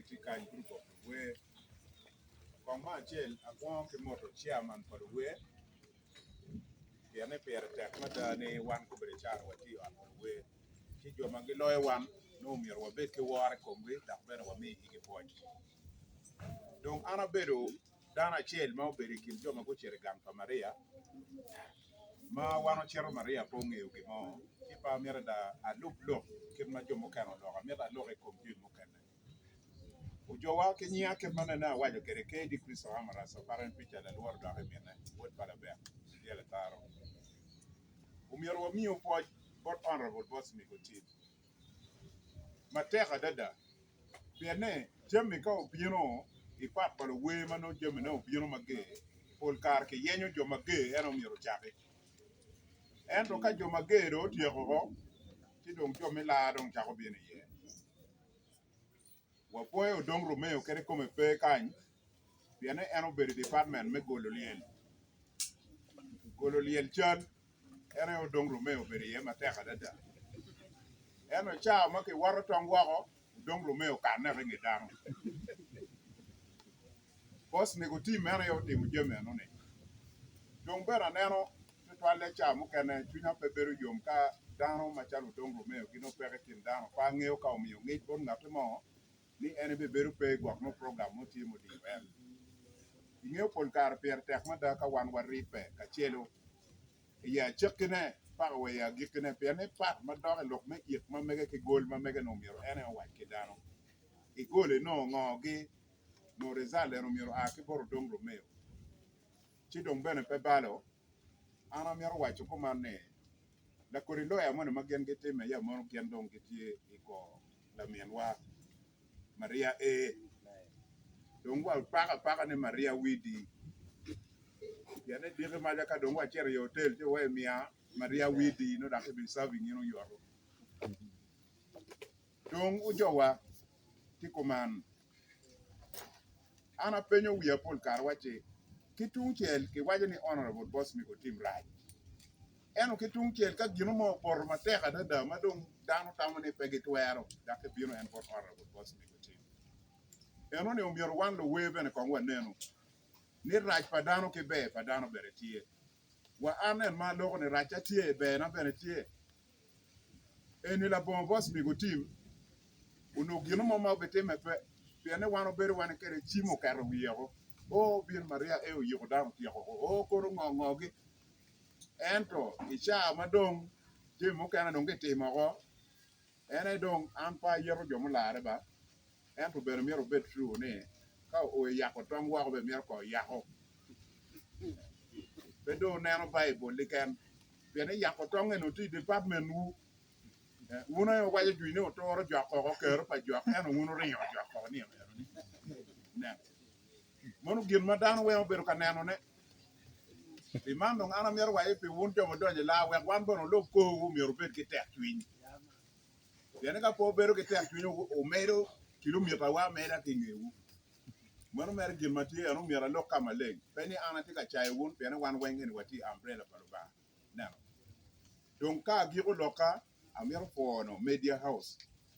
multi-kind group of the way. Kongma Chel, a Wong Moto chairman for the way. Piane Pierre Takmata, one Kubrichar, what you are the way. Chijo Magiloy one, no mere Wabeke war, Combe, that better me, he point. Don't Anna Bedo, Dana Chel, Mowberry, Kim Jomaguchi, Gampa Maria. Ma wano chero Maria ponge ukimo kipa mera da a look kema jomo kano lo mera lo re kompi mo kana ujo wa kenya ke mana na wajo kere ke di Kristo amara so paran picha da luar da mena wot para be yele taro umiero wa mio po bot honorable Bosmic Otim mateka dada piane jemi ka opino ipat para we mano jemi na opino mage pol kar ke yenyo jo mage eno miero chake ento ka jo mage ro tieko ti dong jo me la dong chako bien ye wa poe dong Romeo kere come pe kan viene eno ber department me golo liel chan eno dong Romeo ber ye mateka dada eno cha ma ke waro tong wako dong Romeo kan na ngi dang boss ne go team eno yo team je me no ne dong bera neno to twale cha mu kene tunya pe beru yom ka dano machalo dong Romeo gino pere kin dano pa ngeo ka o miyo ngi bon ngatomo ni ene be beru pe gwak no program mo timo di wel ingeo pol kar per tek ma da ka wan wari pe ka chelo ya chekne pa we ya gikne pe ne pat ma do lok me yek ma mege ke gol ma mege no miro ene wa ke dano i gole no ngogi no resale no miro a ke bor dong Romeo ci dong bene pe balo ana miro wa ko manne la korido ya mo ma gen gete me ya mo gen dong gete iko la mienwa Maria dong wa paka ne Maria widi ya ne dire ma ka dong wa chere hotel je we mia Maria widi no da ke be serving you know you are dong ujowa ti koman ana penyo wiya pol kar wache kitung chel ke waje ni honorable Bosmic Otim right eno kitung chel ka gino mo por mateka da ma dong dano tamane pege twero da ke bino en por honorable Bosmic Otim eno ne umior wan lo webe ne kongwa neno ni raj padano ke be padano beretie wa anen ma loko ne racha tie be na beretie eni la bon Bosmic Otim uno gino mo ma beteme pe piane wano bere wane kere chimo karo wiyo o bien Maria e o yiko dano tiyo o koro ngongogi ento icha madong timo kana donge timo go ene dong ampa yero jomo lare ba ento bere miero bet true ne ka o yako tong wa be miero ko yako bedo neno Bible likan piane yako tong eno ti department wu uno yo waje juine o toro jako ko kero pa jako eno uno rinyo jako ni ne monu gin madano we obedo kaneno ne di mando ana mier wa ipi wun jomo donje la we wan bono lo ko wu mier bet ki tek twin yene ka po bero ki tek twin o mero kilomita wa mera ki ngewu monu mer gin mati anu mier lo kamale peni ana ti ka chai wun pene wan wengen wati umbrella paluba na don ka gi ko loka amier po no media house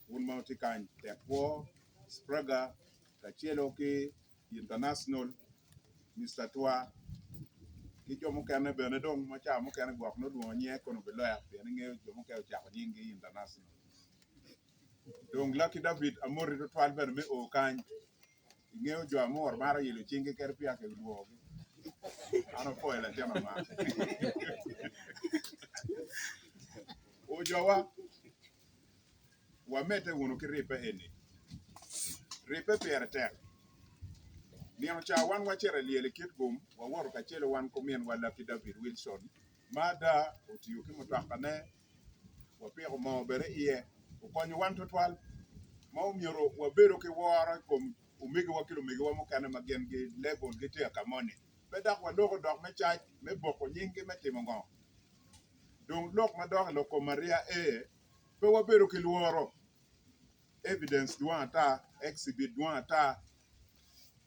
wun mauti kan tek po spraga ka chelo ki international Mr. Twa ki jomo kane bene dong ma cha mo kane gwak no duo nye kono beloya bene ngeo jomo kane cha nyingi international dong Lucky David amori to twal bene me o kan ngeo jo amor mara yelo chinge ker pia ke duo ano po ela jama ma o jowa wa mete wono ki ripe eni ripe pere tek niam cha wan wa chere liele kit gum wa wor ka chele wan komien wa Lucky David Wilson mada otiyo ki mutwakane wa pego mo bere iye o konyo wan to twal ma umiero wa bero ki wara kom umigi wa kilo migi wa mokane magen gi level gi tia kamoni bedak wa logo dok me cha me boko nyingi me timo ngo donc lok ma dok loko Maria pe wa bero ki luoro evidence duan ata exhibit duan ata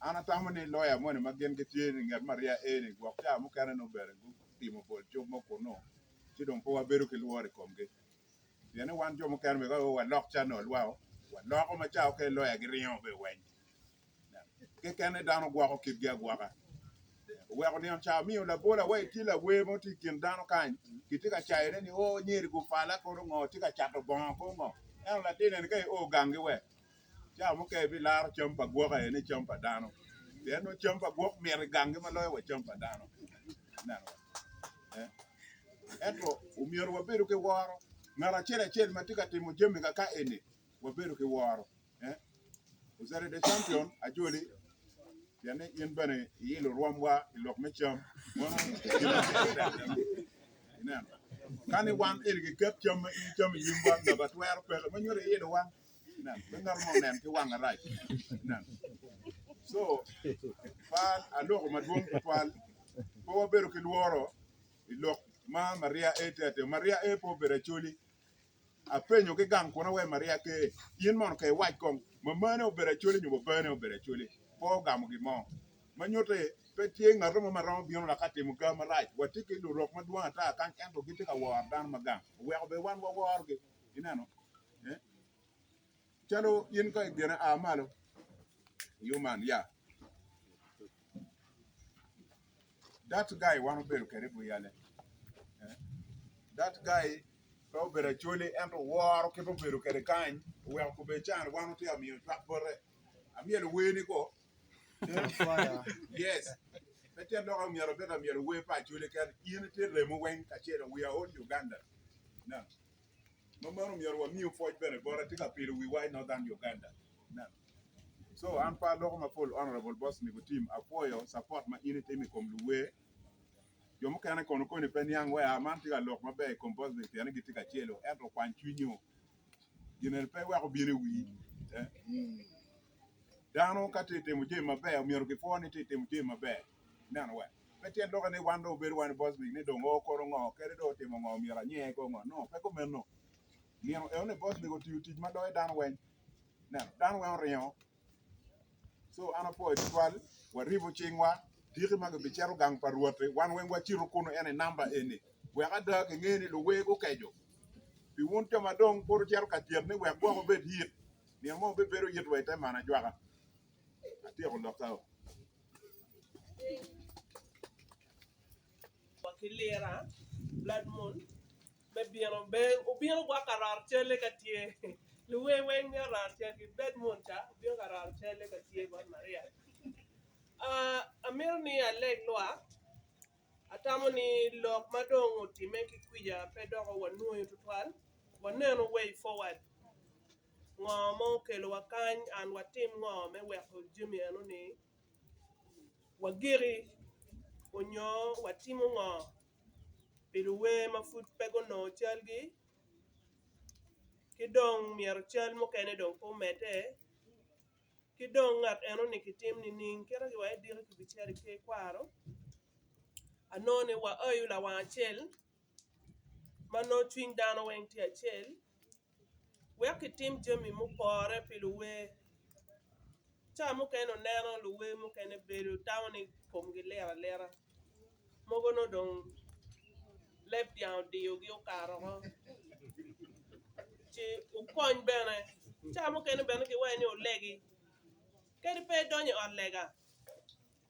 ana tamani lawyer mo ne magen gi tie ni ngat Maria ni gwak cha mokane no bere gu timo bol chok mo kono ti don po wa bero ki luoro komge yene wan jo mokane me ga wa lok channel wao loko ma cha ke lo ya griyo be wen ke kene dano gwa ko kid ga gwa ka we ko ni cha mi la bola we ti la we mo ti kin dano kan ki ti ka cha ire ni o nyir gu fala ko ngo ti ka cha to bon ko ngo en la ti ne ke o gangi we cha mo ke bi lar champa gwa ka ni champa dano de no champa gwa mer gangi ma lo we champa dano na eto umiero wabedo ke waro ngara chele ma tika timo jemi ka ene wabedo ke waro usare de champion Acholi yani yen bane yilo romwa ilok mecham ina kani wan elge kep cham yimba na batwer pe manyore yelo wan na bengar mo nen ki wan right na so fa aloko madwong twal po wabedo ke waro ilok ma Maria etete Maria epo bere Acholi apenyo ke gang kona we Maria ke yin mon ke wach kong mamane obere Acholi nyubo bane obere Acholi po gamo gi mo manyote pe tie ngaro mo marom bion la kati mu ga maraj watiki du rok madwa ta kan ento giti ka war dan magang we be wan war ge inano chalo yin ka gena amalo human yeah that guy one bel karibu yale that guy ko bere Acholi ento war ke bo bere kare kan we ko be chan wan ti ami tak bore ami le we ni ko yes Better dog me a better me a way patch you can unity removing Kachet we are all Uganda. No. No man me or me for better, but I think a pill we why not than Uganda. No. So I'm part of my full honorable Bosmic team. I for your support my unity me come the way. You can con young where I'm anti a lock my bay compose with the energy take a cello and to point you. You know, pay well be we. Down Kati Timujay my bear, me or before it Timujay my bear. None way. Pete loka ni wando beru wani boss big ni dongo koro ngo kere do timo ngo mira nye ko ngo no pe ko menno ni no e one boss ni go ti ma do dan wen na dan wen riyo so ana po e twal wa ribo chingwa diri ma be chero gang par wote wan wen wa chiru kuno ene number ene we ga da ke ngeni lo we go kejo bi won to ma dong por chero ka tier ni we go be hit ni mo be beru yit we te mana jwaga ati ko dokta wakilera blood moon be bieno be ubieno gwa karar chele katie luwe wen ne rar chele blood moon cha ubieno karar chele katie gon Maria amir ni aleg loa atamo ni lok madong otime kikwija pedogo wanu tutwal waneno way forward ngo kelo wakany an watim ngo me weko jimi anu ni wagiri onyo watimo ngo piluwe mafut pego no chalgi kidong mier chal mo kene dong po mete kidong ngat eno ni kitim ni ning kera ki wae dire ki bichari ke kwaro anone wa ayu la wa chel mano twing dano wen ti achel we kitim jemi mo pore piluwe cha mo kene neno luwe mo kene beru tawni kom gi lera mogo no dong lep down dio gi okaro ci ukony bene chamo kene bene ki weni olegi kedi pe donye olega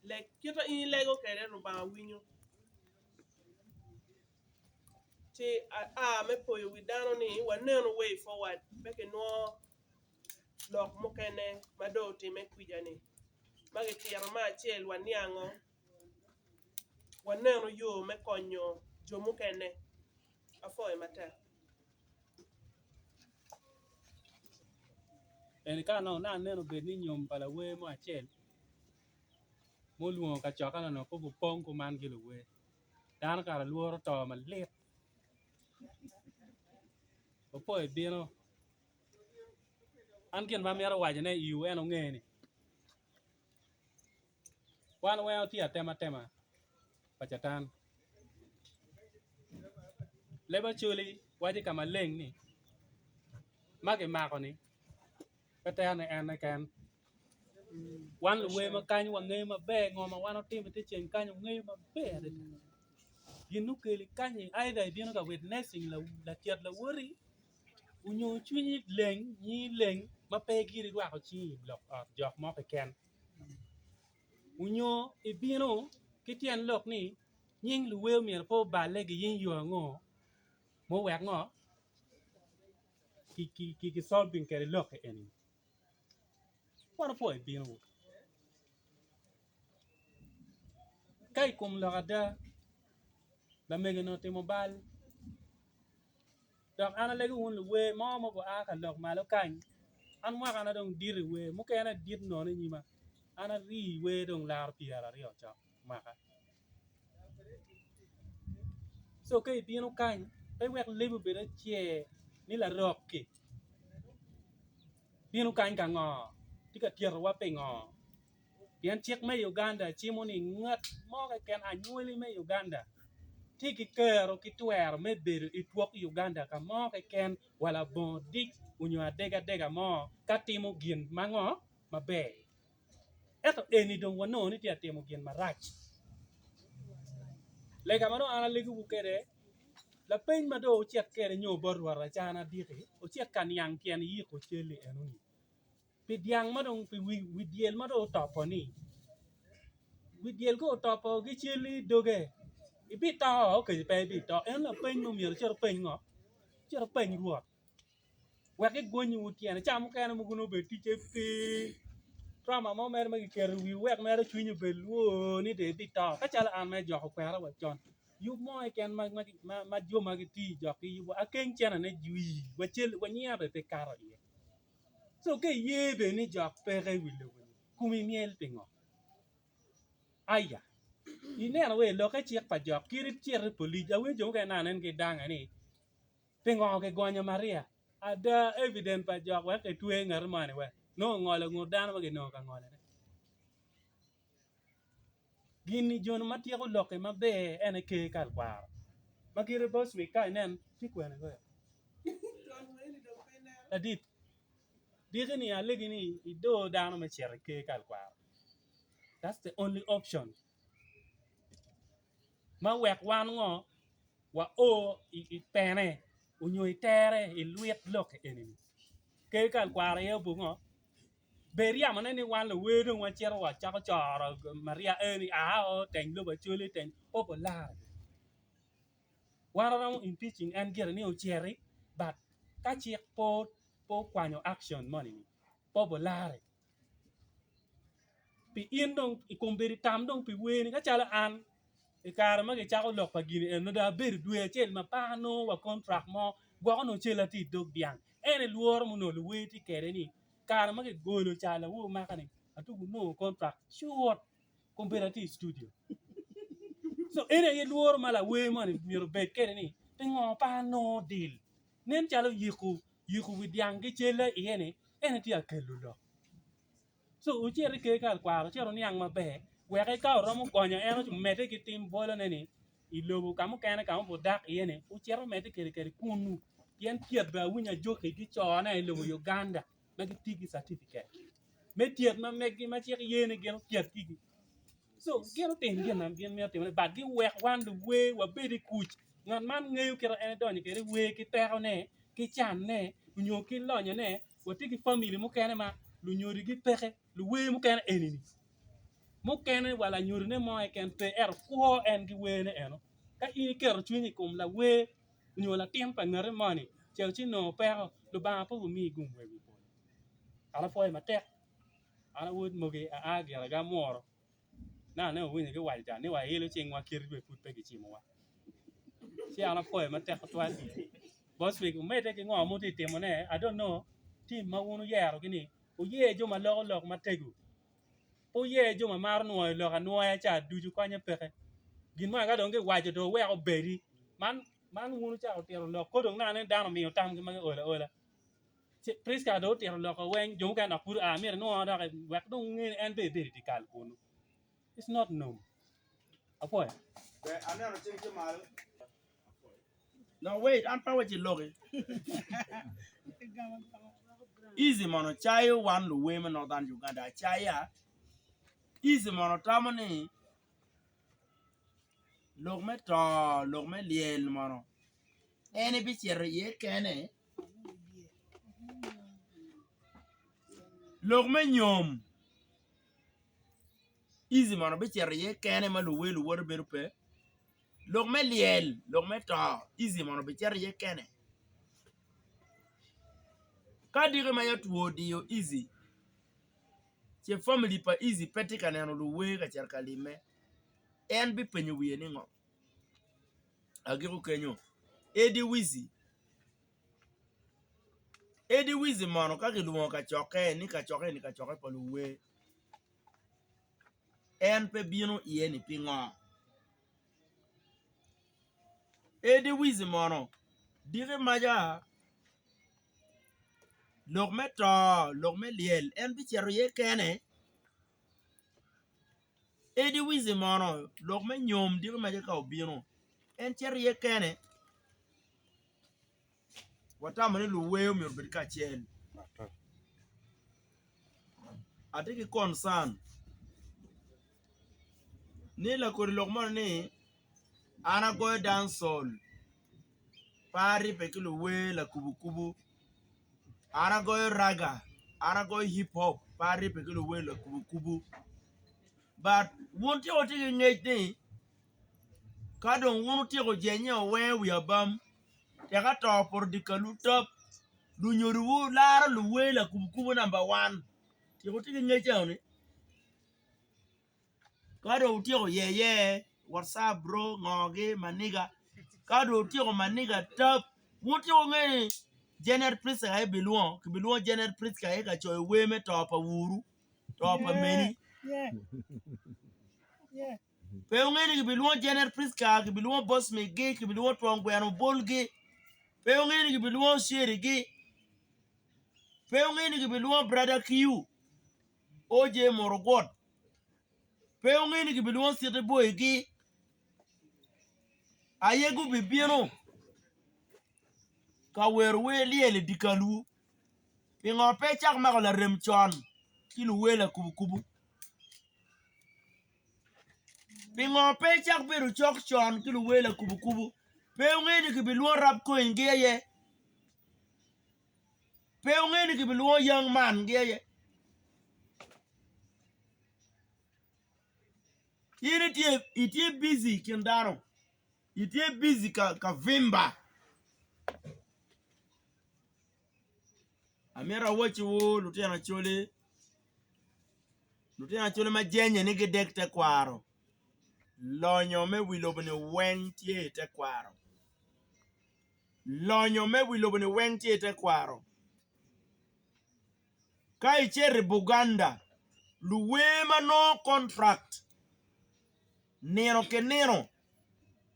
leg kita in lego kede no ba winyo ci me poyo widano ni waneno way forward beke no lok mokene mado time kwijani mage tiaro ma chiel waniango waneno yo me konyo jomukene afoy matek en kano na neno bed ni nyom pala we mo achel mo luongo ka chokano no ko pong ko man gi we dan kara luoro to ma lit opo e bino an ken ma mero waje ne iu en ongeni wan we ti tema pachatan leba chuli waje kama leng ni mage mako ni katane en kan wan we ma kany wa nge ma be ngoma wan otim te chen kany nge ma be yinu keli kany either bino ka witnessing la tiat la wori unyo chuni leng ni leng ma pe giri gwa ko chi lok jok mo ke ken unyo e bino kitien lok ni nying lu we mi po ba le gi yin yo ngo mo wek ngo ki solving ke lok en what po e bino kai kum lo ada la me no te mobile dok ana le un lu we mo bo a ka lok ma lo kan an mo kana dong dir we mo ke na dir no ni ma ana ri we dong lar pi ara ri o cha ma ka so ke bino kan pe wek libu be da che ni la rok ki bino kan ka ngo ti ka tier wa pe ngo pian chek me Uganda chi mo ni ngat mo ka ken a nyuli me Uganda ti ki kero ki twer me ber I tuok Uganda ka mo ka ken wala bon dik unyo dega mo ka timo gin mango mabe eto eni dong wano ni ti timo gin marach le ka mano ana le ku kede la pen ma do chet kere nyo bor wara chana diki o chet kan yang kien yi ko chele enuni pi diang ma dong pi wi diel ma do topo ni wi diel ko topo gi chele doge ibi to ke pe bi to en la pen no mi cher pen ngo cher pen Rwot wa ke gonyu tien cham ke na mu no be ti che pe drama mo mer ma ke wi wek mer chunyu be luo ni de bi to ka chala an me jo ko kwara wa chon yu mo ken ma jo ma ti jo ki yu a ken chena ne jui wa chel wa nya be karo ye so ke ye be ni jo pe re wi le kumi miel pingo aya ine na we lo ka chi pa jo ki ri chi ri poli ja we jo ke na nen ke dang ani pingo ke gonya Maria ada evident pa jo wa ke tue ngar ma ne we no ngole ngudan ma ke no ka ngole gini jon matieko loke mabe ene ke kal kwaro makire Bosmic ka nen ti kwene go adit digini alegini ido dano me chere ke kal kwaro that's the only option ma wek wan ngo wa o I pene unyo itere I luet loke enini ke kal kwaro ye bungo beria mane ni wan le wedo wa chere wa chako choro Maria eni o ten lo ba chole ten popular warang impeaching and get ni ocheri but ka chiek po kwanyo action money populare pi in dong I komberi tam dong pi weni ka chala an e kare ma ke chako lok pa gini en no da ber due chel ma pa no wa contract mo gwa no chela ti dog biang ene luor mo no luwe ti kere ni kare ma ke golo chala wo ma kani atu no contract short comparative studio so ene ye luor mala we money miro bet kere ni tingo pa no deal nen chalo yiku widyang ke chela yene ene ti akelu lo so uchere ke kal kwaro chero niang mabe weke ka romo konyo eno mete ki tim bolo neni ilobu kamu kene kamu bodak yene uchero mete kere kunu yen tiet ba winya joke gi chona ilobu Uganda magi tigi certificate me tiet ma megi ma chek yene gen tiet tigi so gero ten gen nam gen me tem ba gi wek wan the way wa bedi kuch ngan man ngeu kero ene donyo kere we ki tero ne ki chan ne unyo ki lonyo ne wati ki family mo kene ma lu nyori gi peke lu we mo kene enini mo kene wala nyori ne mo ken pe ko en gi we ne eno ka I kero chuni kum la we unyo la tem pa ngare money chel chi no pero lu ba po mi gum we bi ala foi ma tek ala wood mo ge a ga moro na ne wini ke wal ja ne wa yelo ching wa kir be put pe gi chi mo wa si ala foi ma tek to ati Bosmic me te ke ngo mo ti temo ne I don't know team ma wonu yero gini o ye jo ma lok ma tegu o ye jo ma mar no lo ka no ya cha du ju kwanya peke gin ma ga don ke wa jo do we o beri man wonu cha o tero lo ko don na ne dano mi o tam ke ma ola Priska do tero lo ko wen jo ka na pur a mi no da ke wa don ngi en be ti kal kunu it's not no apoy No, wait, I'm probably looking. Easy mono chai one the women northern Uganda chaya. Easy mono tamani. Log me liel mono. Any bitch ye kene. lok me nyom easy mono be cher ye kene ma lu welu wor beru pe lok me liel lok me to easy mono be cher ye kene ka dire ma ya tuo dio easy che family pa easy peti kaneno lu we ka cher kalime en bi penyo wiye ni ngo agiru kenyo edi wizi mono ka giluo ka choke ni ka choke pa lu we en pe bino iye ni pingo edi wizi mono dire maja lok me liel en bi cher ye kene edi wizi mono lok me nyom dire maja ka obino en cher ye kene watama ni lu we mi obed ka chen atiki concern ni la kori lok mono ni ana go dancehall pari pe kilo we la kubu ana go raga ana go hip hop pari pe kilo we la kubu but won't you take ngej ni ka don wonu ti go jenye we wi abam te ka to por dikalu top du nyoru la lu we la kubu number 1 ti go take ngej ni ka do ti go ye whatsapp bro ngoge maniga ka do ti go maniga top won't you ngej General Prince ay biluon General Prince ka ka choy we me to pa wuru to pa meni pe ngeni ki biluon General Prince ka ki biluon Bosmic ge ki biluon tongwano bolge pe ngeni ki biluon sheri ge pe ngeni ki biluon brother Q oje Rwot pe ngeni ki biluon City Boy ge ayegu bibieno ka wer we liele dikalu pingo pe chak magola remchon kilu we la kubu pingo pe chak beru chok chon kilu we la kubu pe ngeni ki biluon rap ko ingeye pe ngeni ki biluon young man ngeye itie busy kindaro itie busy ka vimba amera wachi wo lutena chole ma jenye ni gidek te kwaro lonyo me wilobne wentie te kwaro lonyo me wilobne wentie te kwaro ka ichere Buganda luwema no contract nero ke nero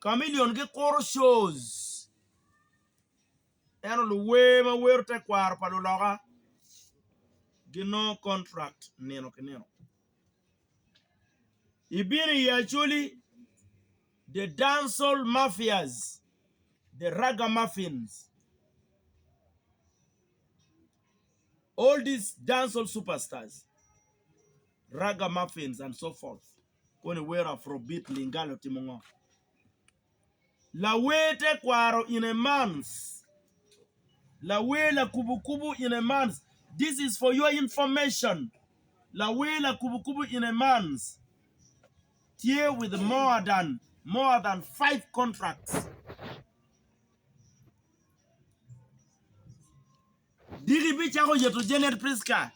chameleon ge koro shows eno luwema wero te kwaro pa luloga ge no contract nero ke nero ibini Acholi the dancehall mafias the ragamuffins all these dancehall superstars ragamuffins and so forth kone were afrobeat lingalo timongo la wete kwaro in a month la wela kubukubu in a month. This is for your information. La wela kubukubu in a month here with more than 5 contracts. Digi bichako yetu Janet Priska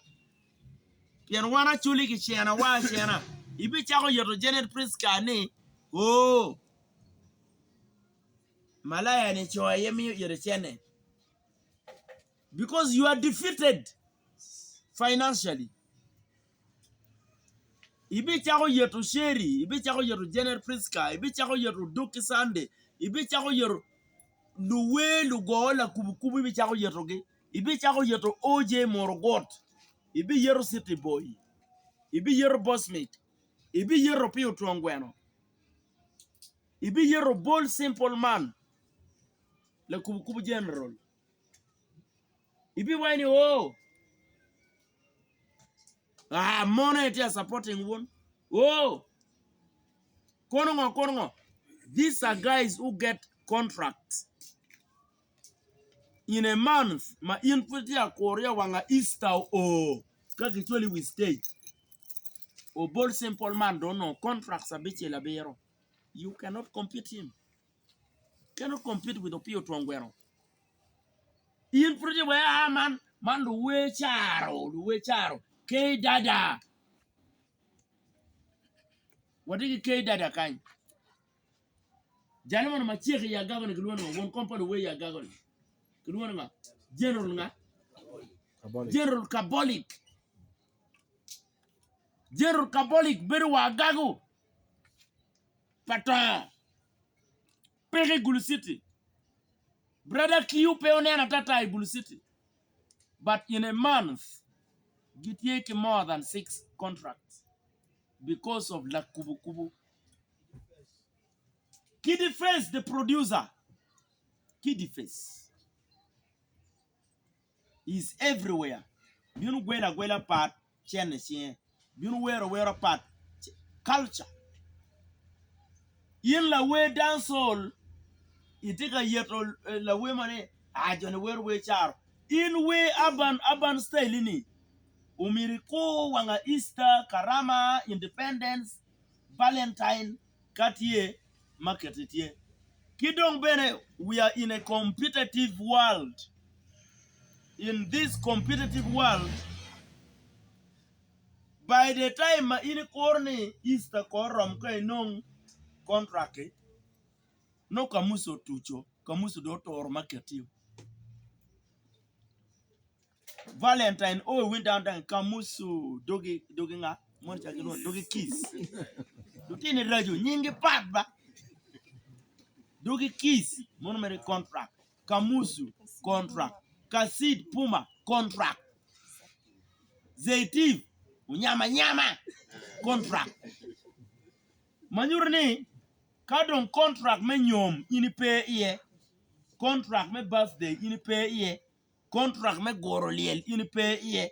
pian wana chuli ki chena wa chena ibi chako yetu Janet Priska ni oh malaya ni choa yemi yetu chene because you are defeated financially. Ibi chako yetu Sherry, ibi chako yetu Janet Priska, ibi chako yetu Duki Sunday, ibi chako yetu luwe lugola kubukubu ibi chako yetu ge, ibi chako yetu OJ Rwot, ibi yeru City Boy, ibi yeru Bosmic, ibi yeru Pio Tongwano, ibi yeru Bold Simple Man, le kubukubu general, ibi wani oh, money it is supporting one, oh, konongo. These are guys who get contracts. In a month, ma input ya Korea wanga Easter oh. Kaka Acholi we stay. O bold simple man don't know contracts a bit labero. You cannot compete him. Cannot compete with Opio Tongwero. In pretty way, man, the way charo. K dada. What is K dada kind? Gentlemen, my check ya governor, one company way ya governor. General General Kabolic. General Kabolic, Beruwa Gago. Pata. Pere Gulu City. Brother Kiyu Peoneana Tata Gulu City. But in a month, get take more than 6 contracts because of La Kubu Kubu. Kiddy Face, the producer. Kiddy Face is everywhere. You know where part, Chinese, you know where part, culture. In la way dance all, it take a year to la way money, I don't know where we are. In way urban style ini. Umiriko wanga Easter, Karama, Independence, Valentine, Cartier, market it here. Kidong Bene, we are in a competitive world. In this competitive world, by the time in corny Easter korom kai nong contract, no kamuso tucho, kamuso doto or market you. Valentine, oh, went down and kamuso doginga, dogi kiss. Dutini raju, nyingi patba. Dogi kiss, monomere contract. Kamusu, contract. Kasid Puma, contract. Zaitiv, nyama, contract. Manyurni, kadon contract me nyom, ini pay iye. Contract me birthday, ini pay iye. Contract me goroliel, ini pay iye.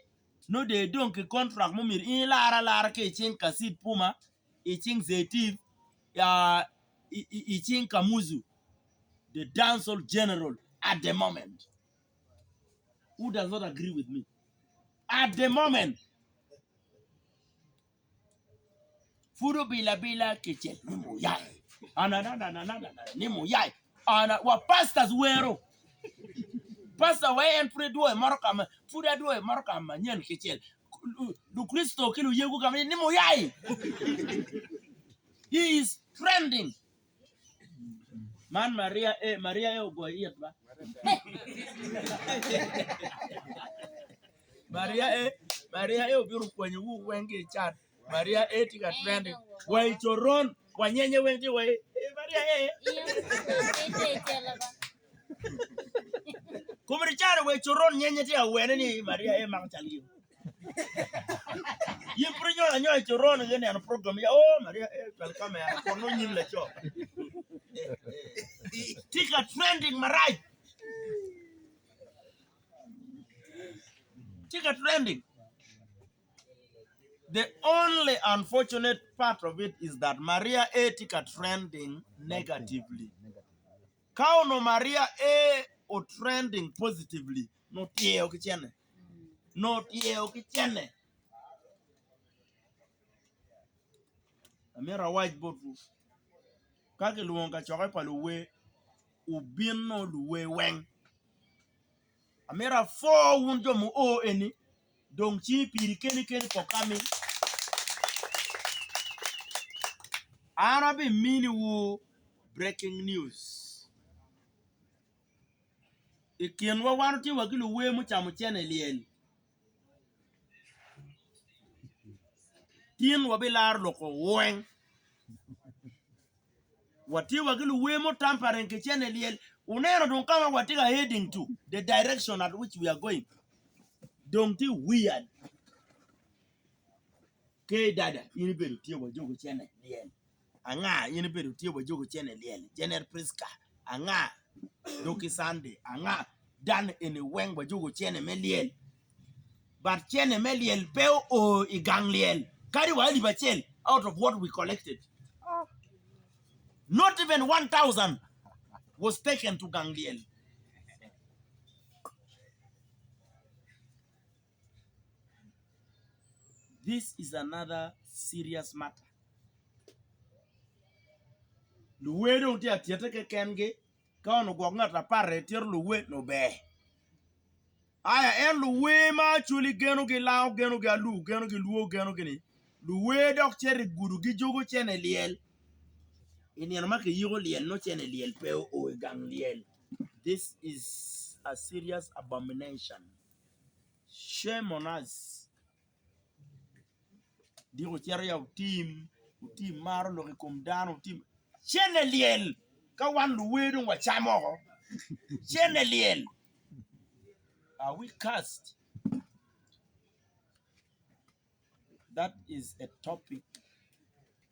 No de donki contract mo mir, ini lara ke ching Kasid Puma, iching Zaitiv, iching Kamuzu. The dancehall general at the moment. Who does not agree with me? At the moment. Fudo bila kitchen. Nimu yai. Nimu yai. Wa pastors wero. Pastor we and pray do a markam. Fuda do a markam nyen kitchen. Du Christo kilu yegu kami nimu yai. He is trending. Man Maria boy ba. Maria obiru kwenye wengi chat. Maria tika trending. Wai choron wanyenye wengi wai. Maria Kumri chare wai choron nyenye tia wene ni Maria mangchali. Yimprinyo la nyoy choron ngene an program ya Maria welcome ya kono nyimle cho. Tika trending marai. Tika trending. The only unfortunate part of it is that Maria tika trending negatively. Kauno Maria o trending positively. Not ye okichene. Amira white botu. Kake luonga chokai paluwe ubino luwe weng. Amira 4 wunjo mu o eni. Dong chi piri keni kokami. Arabi mini wu breaking news. Ikienwa wanuti wakilu we mucha chene liel. Tien wabilar loko weng. Wati wakilu we mu tampering chene liel. Unero don't come what are heading to the direction at which we are going. Don't be weird. K dada, you better tear with Jogo chene liel. Anga, you better tear with Jogo chene liel. General Priska, Anga, Doki Sunday, Anga, done in a wang with Jogo chene meliel. But chene meliel peo o igangliel. Carry wali bachel out of what we collected. Not even 1,000 was taken to Gangliel. This is another serious matter. Luwe don't tia tiete ke kenge ka ono gwa ngata pare tier luwe no be. Aya en luwe ma chuli geno ge lao geno ge alu geno ge luo geno ge ni. Luwe dok cheri guru gi jogo chene liel. Ini ma ke yigo liel no chene liel pe o gang liel. This is a serious abomination. Shame on us. Digo cheri ya Otim maro lo kom dano Otim chene liel ka wan luwe dong wa chamo. Chene liel. Are we cursed? That is a topic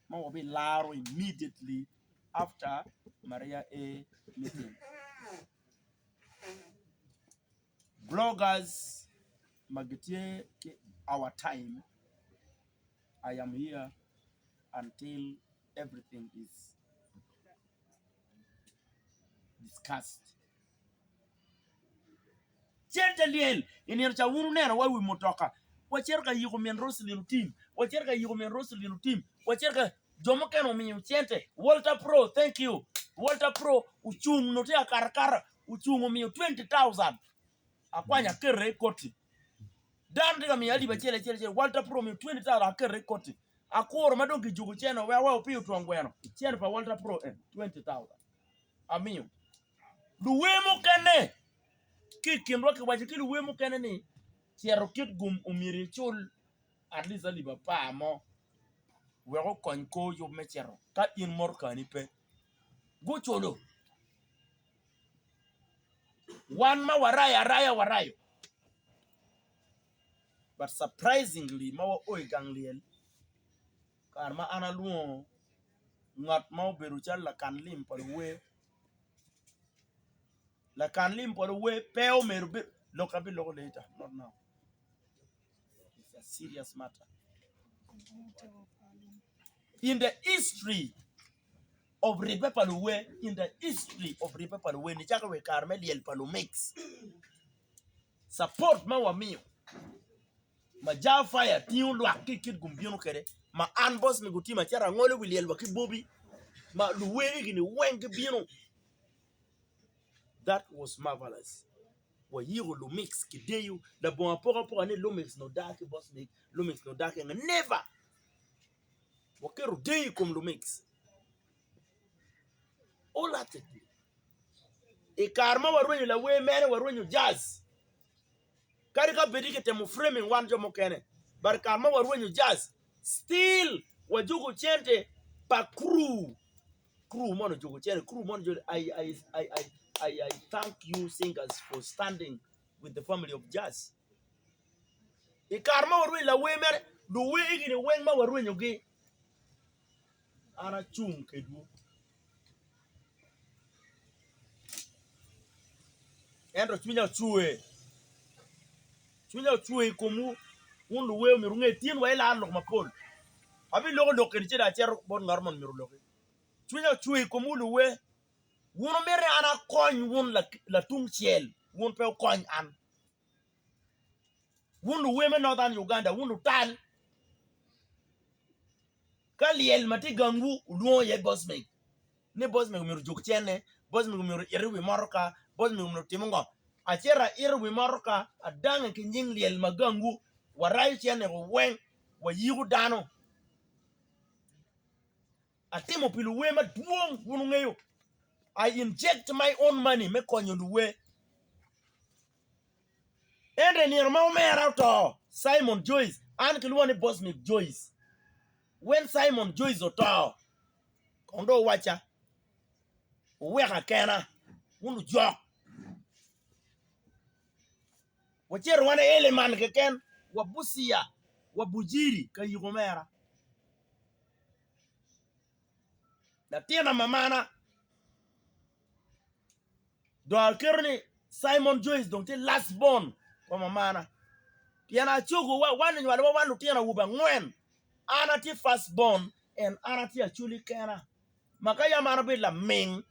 man will be loud immediately after Maria A meeting. Bloggers, Magatie, our time. I am here until everything is discussed. Gentlemen, in your chawunera, why we motoka? Wacherka yugomen Roslin team. Wacherka yugomen Roslin team. Wacherka Jomokan mi uchente. Walter Pro, thank you. Walter Pro, uchung notea karakara, uchung mi 20,000. Akwanya kere koti. Dandika mi ali bachele Walter Pro mi 20,000 kere koti. Akoro madongi jugu cheno wa piu tuangweno. Cheno pa Walter Pro 20,000. Amiyo. Luwemo kene. Kimro ke waje kilu wemo kene ni tiaro kit gum umiri chul at least ali ba mo we go konko yo mechero ka in mor kani pe go cholo one ma warayo but surprisingly ma o gangliel kar ma analuo ngat ma beru chal la kan lim por we peo meru lokabi logo later not now. It's a serious matter. In the history of Ribe Paluwe, ni chaka we Carmeliel Palumix. Support ma wamio. Ma ja fire tiun lo akikit gumbiono kere. Ma an Bosmic gutima chara ngole wiliel waki bobi. Ma luwe gini wenge bino. That was marvelous. Wa yigo Lumix kideyu la bon apora ne Lumix no dark Bosmic, Lumix no dark and never. Wakero day comme Lumix. All that it. E karma warwenyu la we mene warwenyu jazz. Karika bedike temu framing one jomo kene. But karma warwenyu jazz. Still wajugu chente pa crew mono jugu chente crew mono jugu. I thank you singers for standing with the family of jazz. E karma warwenyu la we mene do we igini weng ma warwenyu gi. Ana chung kedu. Endo chunya chue komu undu we mirunge tin wa ila lok mapol abi logo ken chida cher bon ngarmon miru logo chunya chue komu lu we wono mere ana koñ won la tung ciel won pe koñ an wonu we me northern Uganda wonu tal kaliel mati gangu luo ye Bosmic ne Bosmic miru juk chene Bosmic miru irwi maroka Bosmic miru timongo achera irwi maroka adang ke nying liel magangu warai chene wen wa yigu dano atimo pilu we ma duong wonu ngeyo I inject my own money me konyo luwe ende ni ma mera to Simon Joyce an kilwone Bosmic Joyce when Simon Joyce oto kondo wacha weka kena wonu jok wacher wane eleman ke ken wabusia wabujiri ka yigomera na tiena mamana do alkerni Simon Joyce donc te last born kwa mamana tiena chogo wane wale wanu tiena uba ngwen ana ti first born and ana ti Acholi kena makaya mana be la ming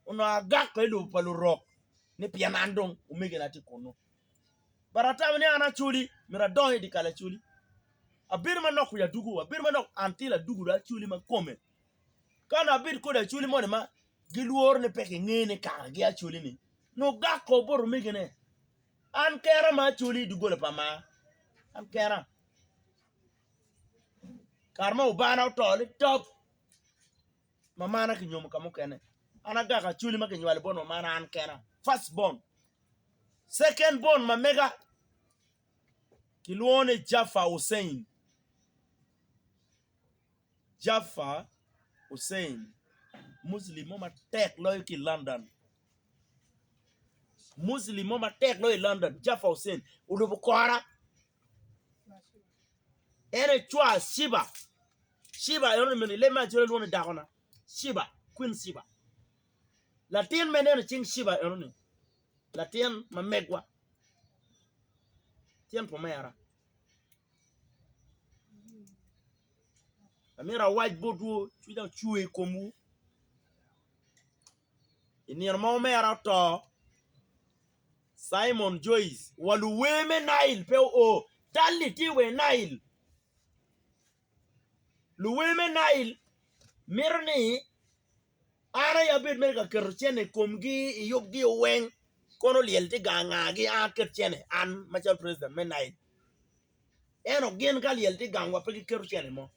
uno agak elu palu rock ne pianandong umege na ti kono barata ne ana Acholi mira don di kala Acholi abir manok ya dugu abir manok until a dugu da chuli ma come kana abir ko da chuli mo ma giluor ne peke ngene ka gi a chuli ni no ga ko bor mi gene an kera ma chuli dugu le pama an kera karma ubana to top mamana ki nyom kamo kene ana ga ka chuli ma ke nywale bon mamana an kera first born second born ma mega kiluone Jaffa Hussein Jaffa Hussein Muslim mama tek loy ki London Muslim mama tek loy London Jaffa Hussein udubu kwara ere chwa Shiba yono meni le ma chole lone dakona Shiba Queen Shiba Latin menen ching Shiba yono ni Latin mamegwa tien pomera amira white bodu chuda chue komu inir momera to Simon Joyce walu weme Nile pe o tali ti we Nile luweme Nile mirni ara ya bit merka kerchene komgi yobgi weng kono lielti ganga gi a kerchene an machal president men Nile eno gen ka lielti gangwa pe kerchene mo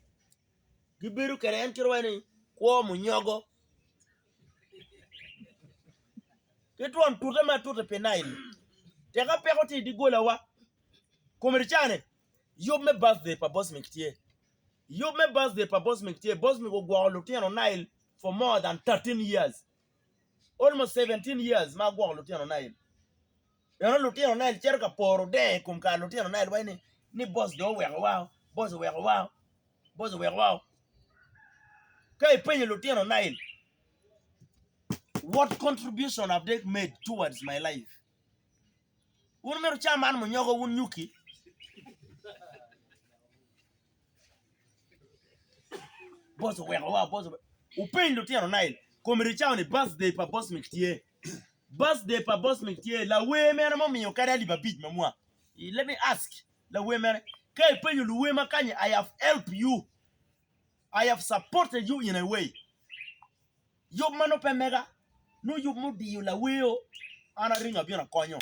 gibiru kere en kirwani ko munyogo ketwon tuta ma tuta pe Nile teka peko ti di gola wa komerchane yob me birthday pa Bosmic tie yob me birthday pa Bosmic tie Bosmic go gwa lutiano Nile for more than 13 years almost 17 years ma gwa lutiano Nile yana lutiano Nile cherka poro de kum ka lutiano Nile wani ni boss do we wow boss we wow boss we wow kai penye lutiano Nile what contribution have they made towards my life un meru chaman mo nyogo un nyuki boss we wow boss upen lutiano Nile komerichao ni birthday pa Bosmic tie birthday pa Bosmic tie la we mere mo miyo kare liba bit mamwa let me ask la we mere kai penye lu we makanye I have helped you I have supported you in a way yob mano pe mega no yob mo di la we o ana ringa biona konyo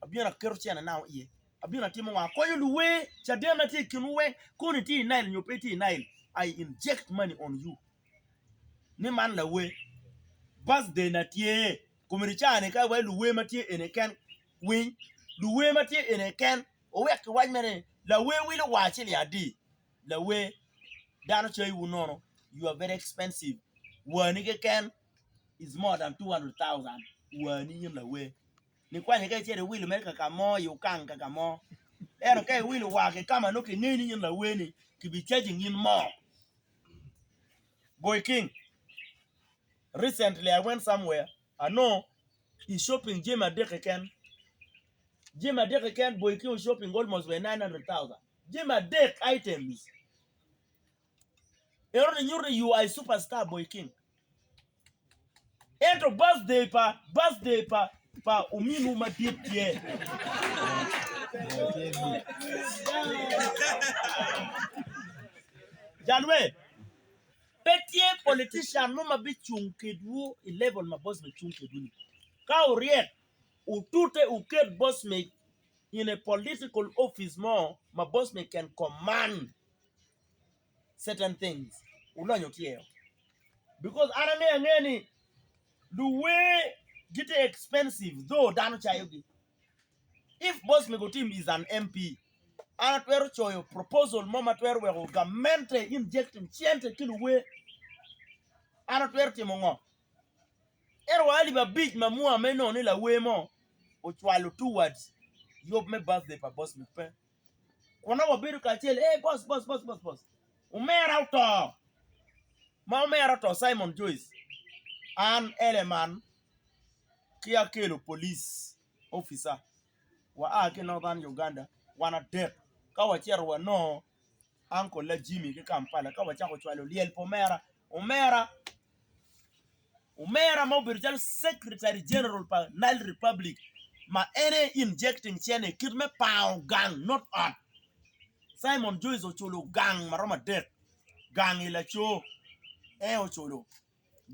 abiona kerchena now ye abiona timo wa konyo lu we chadena ti kinwe kuni ti Nile nyopeti Nile I inject money on you ni man la we birthday na tie komerichane ka we luwe matie ene ken win luwe matie ene ken o we ka wajmere la we will watch ya di la we dano chay wunono you are very expensive wani ke ken is more than 200,000 wani yin la we ni kwanye ka chere will merka ka mo yu kanga ka mo ero ka will wa ke kama no ke ngeni yin la we ni ki be charging in more boy king. Recently, I went somewhere. I know he's shopping Jim Adekeken. Jim Adekeken, boy, was shopping almost for 900,000. Jim Adek items. You are a superstar, boy king. Ento birthday pa uminu matipie. Janwe. Petie politician no mabi chunkedwu 11 ma Bosmic chunkedwu. Ka uriet utute uket Bosmic in a political office more ma Bosmic can command certain things. Ulonyo tiyo. Because anane ngeni the way get expensive though dano chayogi. If Bosmic Otim is an MP, anatwero choyo proposal mama twero we government injecting chiente kilu we anatwero timongo. Ero ali ba big mamua meno ni la we mo ochwalo towards yob me birthday pa Bosmic pe. Kona wabiru ka chele boss. Umera auto. Ma umera auto Simon Joyce. An eleman kia kelo police officer wa ake northern Uganda wana dep ka wachero wa no uncle la Jimmy ke Kampala ka wachako chwalo liel pomera umera mo birjal secretary general pa Nile Republic ma ene injecting chene kidme pound gang not on Simon Joyce Ocholo gang maroma dek. Gang ila cho. Ocholo.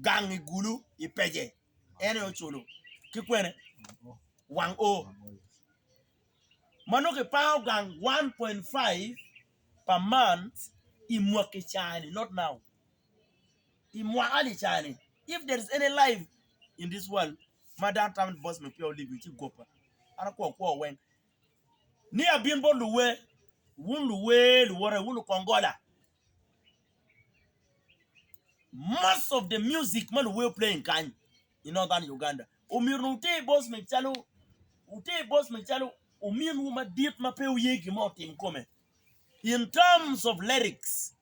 Gang igulu ipeje. Ocholo. Kikwene. Wang o. Manoke power gang 1.5 per month. Imwake chani. Not now. Imwali chani. If there is any life in this world, Madam Town Bosmic pure live with you gopa. Anako when. Near Bimbo Luwe. Wuluwe, Luwara, Wulu Kongola. Most of the music man will play in Kanye in northern Uganda. Umirute Bosmic Chalo, Ute Bosmic Chalo, Umin Wuma deep ma pe uyegi motim come. In terms of lyrics,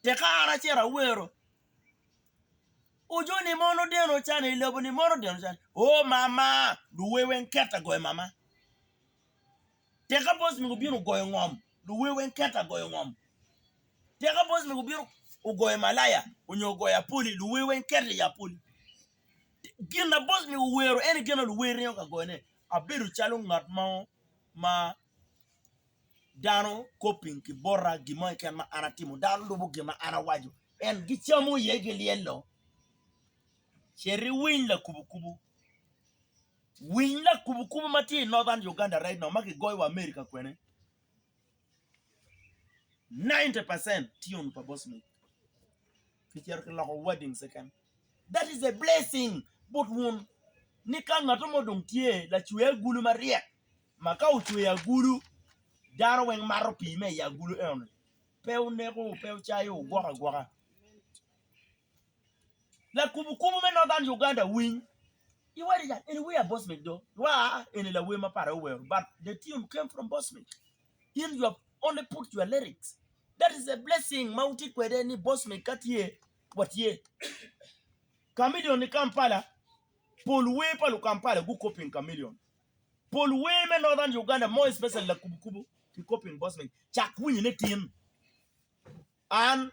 Tekara Chera Wero. Ujoni mono deno chane ileboni mono deno chane. Oh mama, Luwe wen keta goe mama. Teka Bosmic ubinu goe ngom. Luwe wen keta goe ngom. Teka Bosmic ubinu ugoe malaya, unyogoe ya puli, luwe wen keta ya puli. Gina boss mi uwero eni gina luwere yoka goene abiru chalo ngat ma dano coping ki borra gima ken ma anatimo dano lubu gima ana waju en gichamu yege lielo cheri win la kubukubu mati in northern Uganda right now maki goy wa America kwene 90% tune pa boss mi kicher ke lako wedding second that is a blessing but one nika ngatomo dong tie la chwe gulu maria maka uchwe ya gulu daro wen maro pi me ya gulu en peu neko peu chayo gwara la kubukubu me northern Uganda win you were that anyway Bosmic do wa in la way ma para well but the tune came from Bosmic in you have only put your lyrics that is a blessing mounted kwede ni Bosmic katie what ye Chameleon ni Kampala Paul we palu Kampala go coping Chameleon Paul Wayman northern Uganda more especially la kubukubu ki coping Bosmic chak win ne team and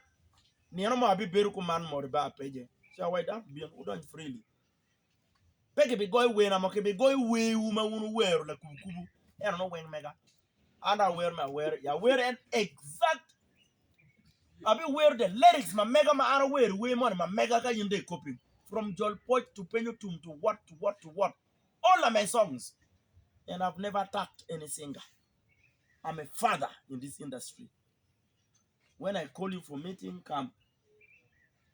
ni no ma bi beru ko man mo ba peje so why that be udon freely pege be go we na mo ke be go we wu ma wunu weru la kubukubu e no wen mega and I wear my wear ya wear an exact abi wear the lyrics ma mega ma ana wear we mo ma mega ka yinde coping from Jol Poch to Penyutum to what all of my songs. And I've never attacked any singer. I'm a father in this industry. When I call you for meeting, come.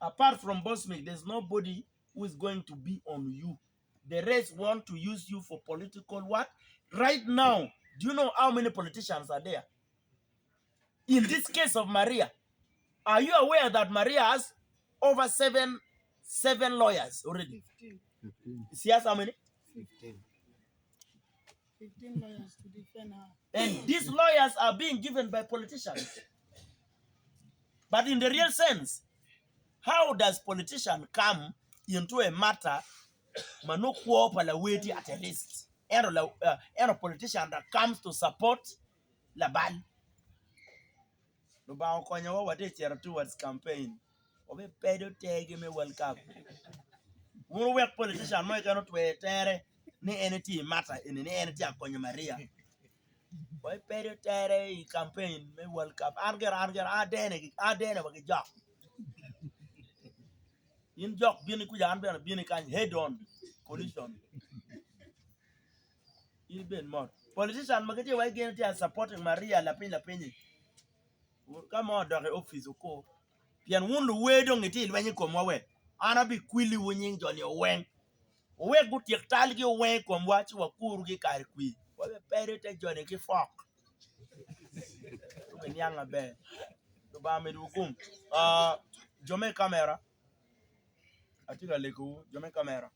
Apart from Bosmic, there's nobody who is going to be on you. The rest want to use you for political what? Right now, do you know how many politicians are there? In this case of Maria, are you aware that Maria has over seven lawyers already? 15. She has how many? 15 lawyers to defend her. And these lawyers are being given by politicians. But in the real sense, how does politician come into a matter mano kuopa waiting at a list? And a politician that comes to support la ban. No ba ko nyawo wate chera towards campaign. Obe pedo tege me World Cup. One work politician no cannot wait ni anything matter in any anything akonyo Maria. Boy pedo tere campaign me World Cup. Arger adene bagi job. In job bini kuja anbe bini kan head on collision. You been more. Politician magati wa again supporting Maria la penye. Come on dog office ko. Pian wundu we dong iti lwenyi komwa we. Ana bi kwili wunyin joni wen. We gut yektal gi wen komwa chi wakuru gi kar kwi. Wa pere te joni ki fok. Tu nyanga be. Tu ba me dukum. Jome camera. Atika leku jome camera.